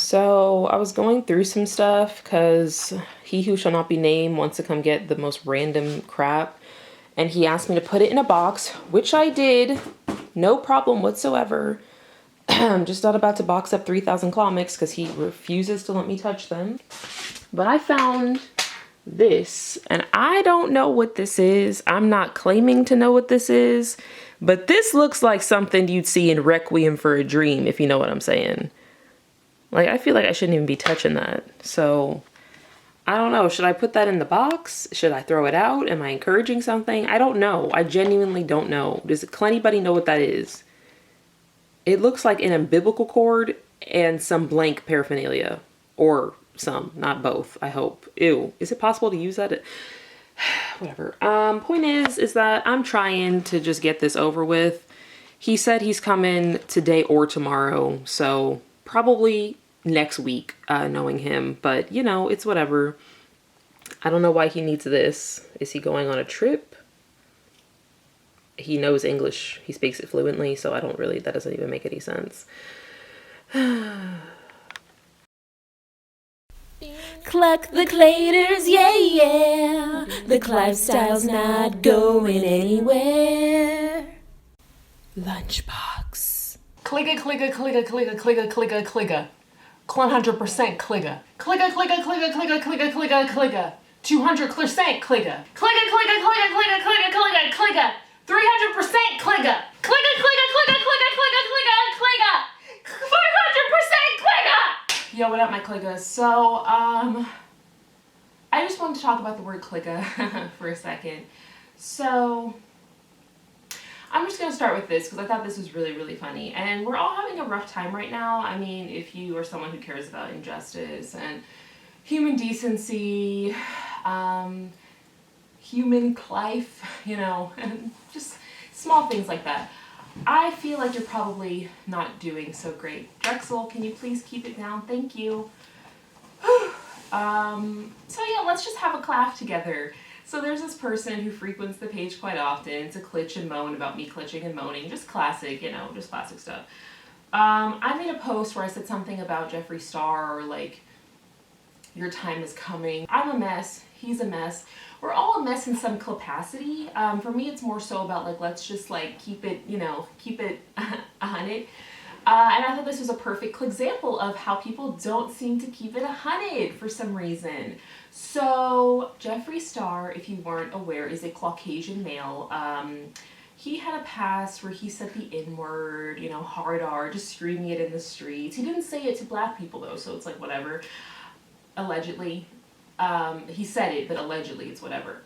So I was going through some stuff because he who shall not be named wants to come get the most random crap. And he asked me to put it in a box, which I did. No problem whatsoever. I'm just not about to box up 3,000 claw mix because he refuses to let me touch them. But I found this, and I don't know what this is. I'm not claiming to know what this is, but this looks like something you'd see in Requiem for a Dream, if you know what I'm saying. Like, I feel like I shouldn't even be touching that. So, I don't know. Should I put that in the box? Should I throw it out? Am I encouraging something? I don't know. I genuinely don't know. Does anybody know what that is? It looks like an umbilical cord and some blank paraphernalia. Or some, not both, I hope. Ew. Is it possible to use that? Whatever. Point is that I'm trying to just get this over with. He said he's coming today or tomorrow. So, probably next week, knowing him, but you know, it's whatever. I don't know why he needs this. Is he going on a trip? He knows English. He speaks it fluently, so I don't really, that doesn't even make any sense. Cluck the claters, yeah, yeah. The Clife style's not going anywhere. Lunchbox. Cligga, cligga, cligga, cligga, cligga, cligga, cligga. 100% cligga. Cligga, cligga, cligga, cligga, cligga, cligga, cligga. 200% cligga. Cligga, cligga, cligga, cligga, cligga, cligga, cligga. 300% cligga. Cligga, cligga, cligga, cligga, cligga, cligga, cligga. 500% cligga. Yo, what up, my cliggas? So, I just wanted to talk about the word cligga for a second. So, I'm just going to start with this because I thought this was really, really funny. And we're all having a rough time right now. I mean, if you are someone who cares about injustice and human decency, human clife, you know, and just small things like that, I feel like you're probably not doing so great. Drexel, can you please keep it down? Thank you. So yeah, let's just have a laugh together. So there's this person who frequents the page quite often. It's a clitch and moan about me clitching and moaning. Just classic, you know, just classic stuff. I made a post where I said something about Jeffree Star or like, your time is coming. I'm a mess. He's a mess. We're all a mess in some capacity. For me, it's more so about like, let's just like keep it, you know, keep it 100. And I thought this was a perfect example of how people don't seem to keep it 100 for some reason. So Jeffree Star, if you weren't aware, is a Caucasian male. He had a past where he said the N-word, you know, hard R, just screaming it in the streets. He didn't say it to black people though, so it's like whatever. Allegedly. He said it, but allegedly it's whatever.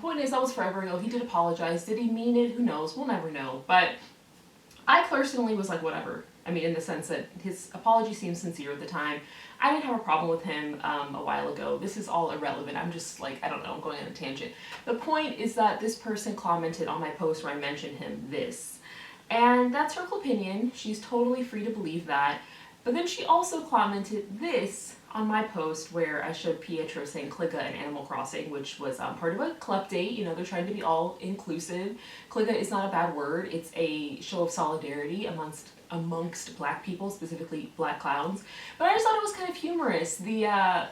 Point is, that was forever ago. He did apologize. Did he mean it? Who knows? We'll never know. But I personally was like, whatever. I mean, in the sense that his apology seemed sincere at the time. I didn't have a problem with him a while ago. This is all irrelevant. I'm just like, I don't know, I'm going on a tangent. The point is that this person commented on my post where I mentioned him this. And that's her opinion. She's totally free to believe that. But then she also commented this on my post where I showed Pietro saying cligga in Animal Crossing, which was part of a club date. You know, they're trying to be all inclusive. Cligga is not a bad word. It's a show of solidarity amongst black people, specifically black clowns. But I just thought it was kind of humorous. The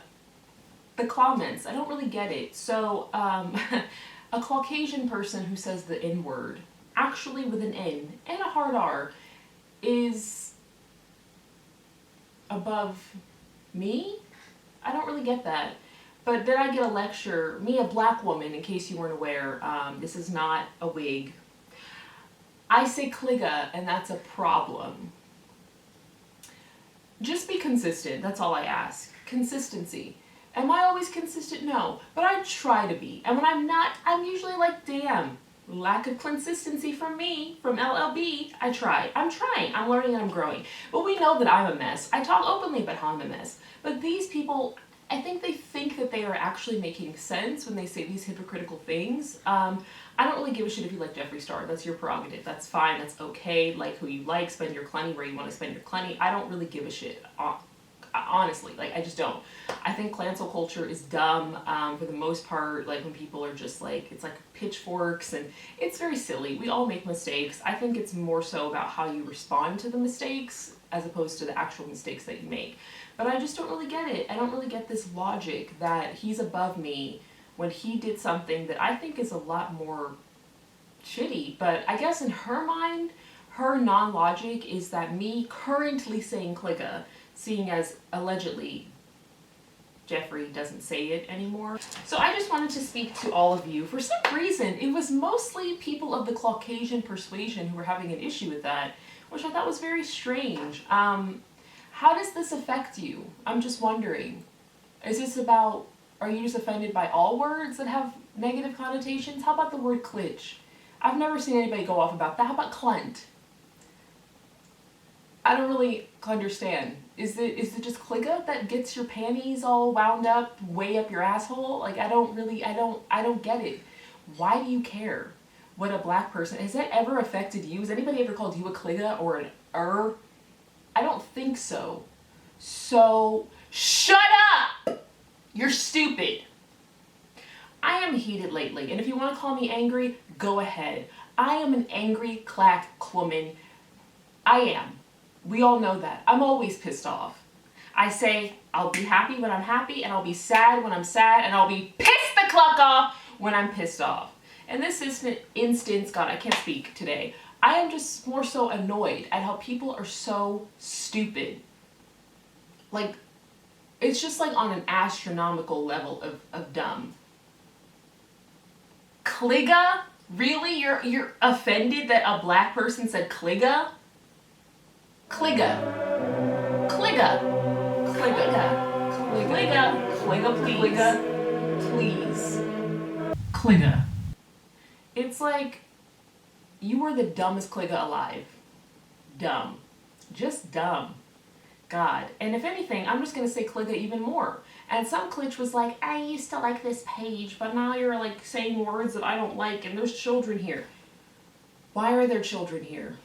comments, I don't really get it. So a Caucasian person who says the N-word, actually with an N and a hard R, is above me? I don't really get that. But then I get a lecture, me a black woman, in case you weren't aware, this is not a wig. I say cligga, and that's a problem. Just be consistent, that's all I ask. Consistency. Am I always consistent? No, but I try to be. And when I'm not, I'm usually like, damn, lack of consistency from me, from LLB. I'm trying, I'm learning and I'm growing. But we know that I'm a mess. I talk openly about how I'm a mess. But these people, I think they think that they are actually making sense when they say these hypocritical things. I don't really give a shit if you like Jeffree Star. That's your prerogative. That's fine. That's okay. Like who you like. Spend your clenny where you want to spend your clenny. I don't really give a shit. Honestly, like I just don't. I think cancel culture is dumb for the most part. Like when people are just like, it's like pitchforks and it's very silly. We all make mistakes. I think it's more so about how you respond to the mistakes as opposed to the actual mistakes that you make. But I just don't really get it. I don't really get this logic that he's above me when he did something that I think is a lot more shitty. But I guess in her mind, her non-logic is that me currently saying cligga, seeing as allegedly Jeffrey doesn't say it anymore. So I just wanted to speak to all of you. For some reason, it was mostly people of the Caucasian persuasion who were having an issue with that, which I thought was very strange. How does this affect you? I'm just wondering. Is this about, are you just offended by all words that have negative connotations? How about the word clitch? I've never seen anybody go off about that. How about clunt? I don't really understand. Is it just cligga that gets your panties all wound up, way up your asshole? Like, I don't get it. Why do you care what a black person, has that ever affected you? Has anybody ever called you a cligga or an I don't think so. So, shut up! You're stupid. I am heated lately, and if you want to call me angry, go ahead. I am an angry clack woman. I am. We all know that. I'm always pissed off. I say I'll be happy when I'm happy, and I'll be sad when I'm sad, and I'll be pissed the cluck off when I'm pissed off. In this instance, God, I can't speak today. I am just more so annoyed at how people are so stupid. Like, it's just like on an astronomical level of dumb. Cligga? Really? You're offended that a black person said cligga? Cligga. Cligga. Cligga. Cligga. Cligga, please. Cligga. It's like, you were the dumbest cligga alive. Dumb. Just dumb. God. And if anything, I'm just going to say cligga even more. And some clitch was like, I used to like this page, but now you're like saying words that I don't like, and there's children here. Why are there children here?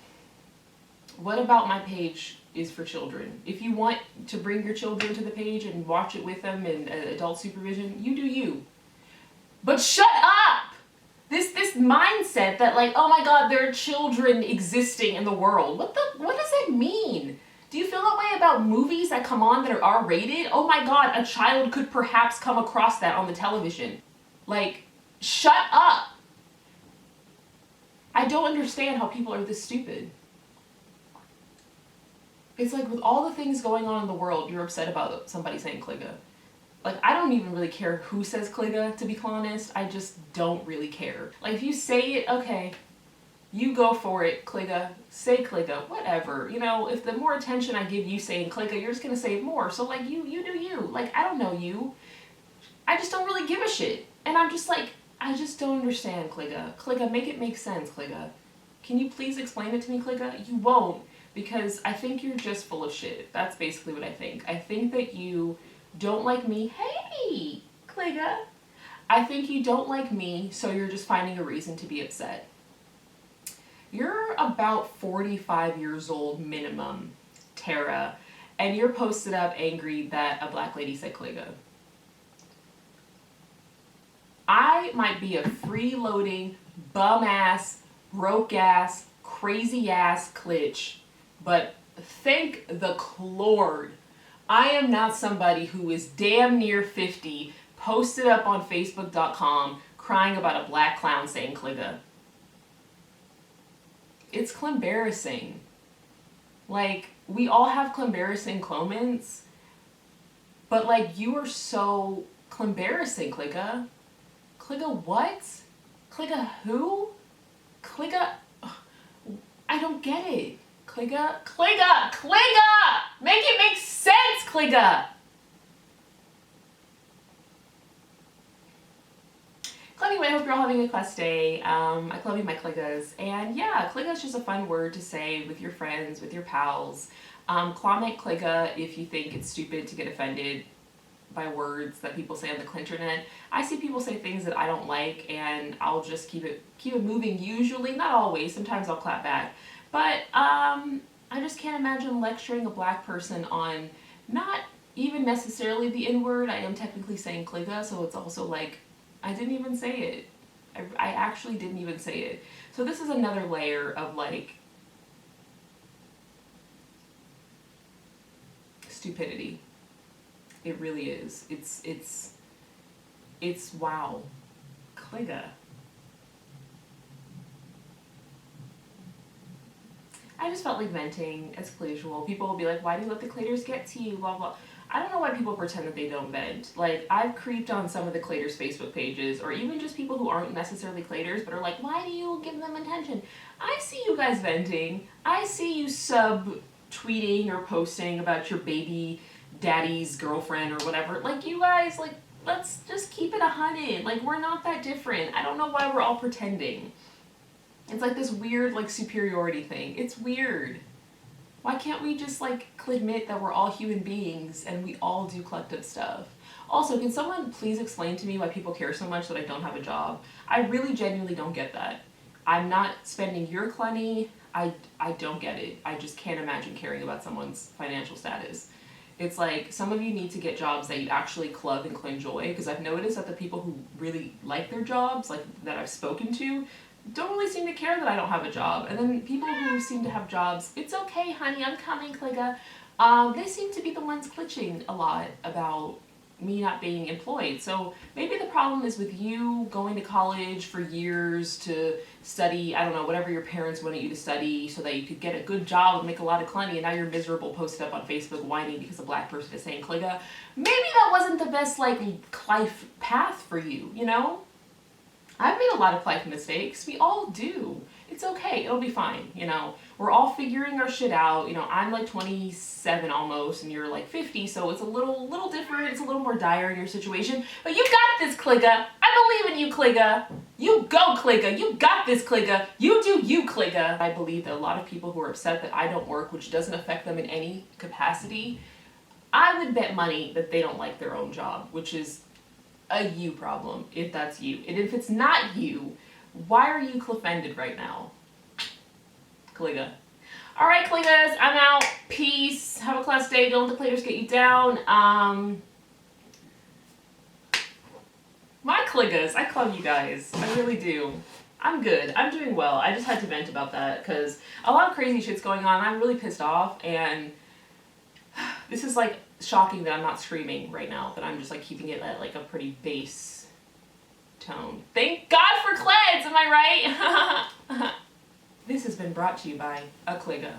What about my page is for children? If you want to bring your children to the page and watch it with them in adult supervision, you do you. But shut up! This mindset that like, oh my God, there are children existing in the world. What does that mean? Do you feel that way about movies that come on that are R-rated? Oh my God, a child could perhaps come across that on the television. Like, shut up! I don't understand how people are this stupid. It's like with all the things going on in the world, you're upset about somebody saying cligga. Like, I don't even really care who says cligga, to be honest. I just don't really care. Like, if you say it, okay, you go for it, cligga, say cligga, whatever. You know, if the more attention I give you saying cligga, you're just gonna say it more. So, like, you do you. Like, I don't know you. I just don't really give a shit. And I'm just like, I just don't understand, cligga. Cligga, make it make sense, cligga. Can you please explain it to me, cligga? You won't, because I think you're just full of shit. That's basically what I think. I think that you don't like me. Hey, cligga. I think you don't like me, so you're just finding a reason to be upset. You're about 45 years old minimum, Tara, and you're posted up angry that a black lady said cligga. I might be a freeloading, bum-ass, broke-ass, crazy-ass clitch, but thank the CLWORD, I am not somebody who is damn near 50, posted up on Facebook.com, crying about a black clown saying cligga. It's clembarrassing. Like, we all have clembarrassing moments, but like, you are so clembarrassing, cligga. Cligga what? Cligga who? Cligga, I don't get it. Cligga, cligga, cligga! Make it make sense, cligga! Anyway, I hope you're all having a class day. I love you, my cliggas. And yeah, cligga is just a fun word to say with your friends, with your pals. Comment cligga if you think it's stupid to get offended by words that people say on the clinternet. I see people say things that I don't like, and I'll just keep it moving usually, not always. Sometimes I'll clap back. But I just can't imagine lecturing a black person on not even necessarily the N-word. I am technically saying cligga, so it's also like, I didn't even say it. I actually didn't even say it. So this is another layer of like, stupidity. It really is. It's wow. Cligga. I just felt like venting as usual. People will be like, why do you let the claters get to you, blah, blah. I don't know why people pretend that they don't vent. Like, I've creeped on some of the claters Facebook pages, or even just people who aren't necessarily claters, but are like, why do you give them attention? I see you guys venting. I see you sub-tweeting or posting about your baby daddy's girlfriend or whatever. Like, you guys, like, let's just keep it 100. Like, we're not that different. I don't know why we're all pretending. It's like this weird, like, superiority thing. It's weird. Why can't we just, like, admit that we're all human beings and we all do collective stuff? Also, can someone please explain to me why people care so much that I don't have a job? I really genuinely don't get that. I'm not spending your money. I don't get it. I just can't imagine caring about someone's financial status. It's like, some of you need to get jobs that you actually club and enjoy, because I've noticed that the people who really like their jobs, like, that I've spoken to, don't really seem to care that I don't have a job. And then people who seem to have jobs, it's okay, honey, I'm coming, cligga. They seem to be the ones glitching a lot about me not being employed. So maybe the problem is with you going to college for years to study, I don't know, whatever your parents wanted you to study so that you could get a good job and make a lot of money, and now you're miserable posted up on Facebook whining because a black person is saying cligga. Maybe that wasn't the best, like, clife path for you, you know? I've made a lot of life mistakes. We all do. It's okay. It'll be fine, you know. We're all figuring our shit out. You know, I'm like 27 almost, and you're like 50, so it's a little different. It's a little more dire in your situation. But you got this, cligga. I believe in you, cligga. You go, cligga. You got this, cligga. You do you, cligga. I believe that a lot of people who are upset that I don't work, which doesn't affect them in any capacity, I would bet money that they don't like their own job, which is a you problem, if that's you. And if it's not you, why are you cloffended right now? Cligga. Alright, cliggas, I'm out. Peace. Have a class day. Don't let the claters get you down. My cliggas, I love you guys. I really do. I'm good. I'm doing well. I just had to vent about that because a lot of crazy shit's going on. I'm really pissed off, and this is like shocking that I'm not screaming right now, that I'm just like keeping it at like a pretty bass tone. Thank God for cleds, am I right? This has been brought to you by a cligga.